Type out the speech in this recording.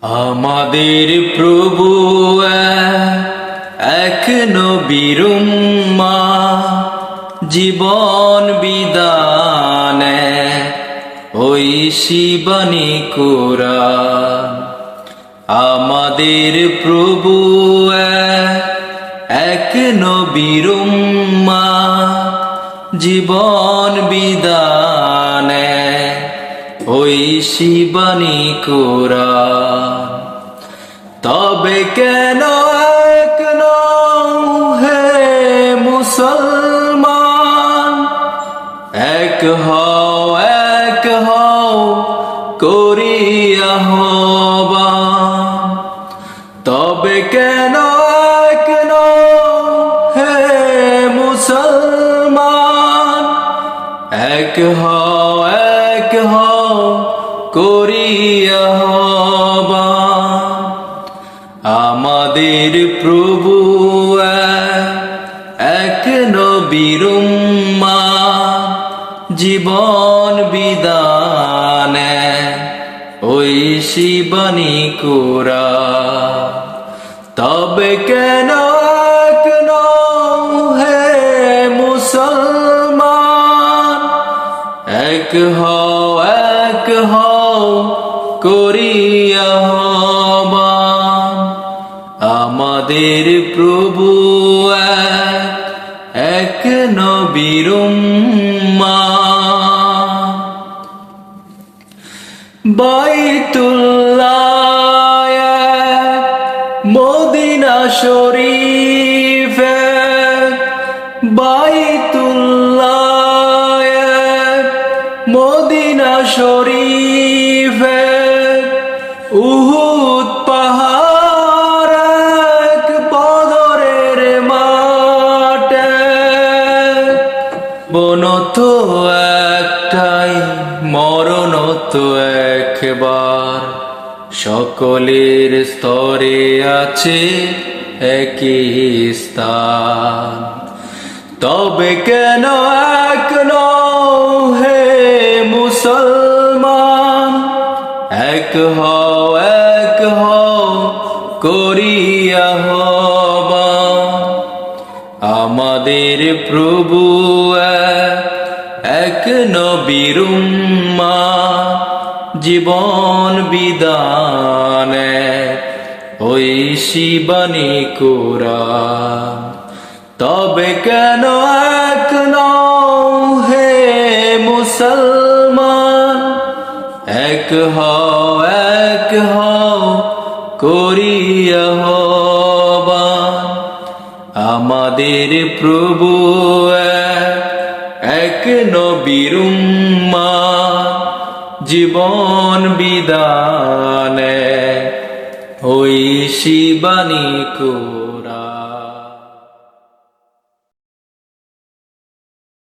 আমাদের প্রভু এক নবীর উম্মাহ, জীবন বিধানে ওই শিবানী কোরআন। আমাদের প্রভু এক নবীর উম্মাহ, জীবন বিধানে ওই শিবানী কোরআন। তবে কেন এক নও হে মুসলমান, এক হও করিয়া আহ্বান। তবে কেন এক নও হে মুসলমান, এক হও করিয়া আহ্বান। আমাদের প্রভু এক নবীর উম্মাহ, জীবন বিধানে ওই শিবানী কোরআন। তবে কেন এক নও হে মুসলমান, এক হও করিয়া আহ্বান। আমাদের প্রভু এক নবীর উম্মাহ। বাইতুল্লাহ মদিনা শরীফ, বাইতুল্লাহ মদিনা শরীফ, উহুদ পাহাড় এক বদরের মাঠে। বনত একটাই, মরণ তো একবার, সকলের স্তরে আছে একই স্থান। তবে কেন এক নও হে মুসলমান, এক হও করিয়া আহ্বান। আমাদের প্রভু এক নবীর উম্মাহ, জীবন বিধানে ওই শিবানী কোরআন। তবে কেন এক নও হে মুসলমান, এক হও করিয়া আহ্বান। আমাদের প্রভু এক নবীর উম্মাহ, জীবন বিধানে ওই শিবানী কোরআন।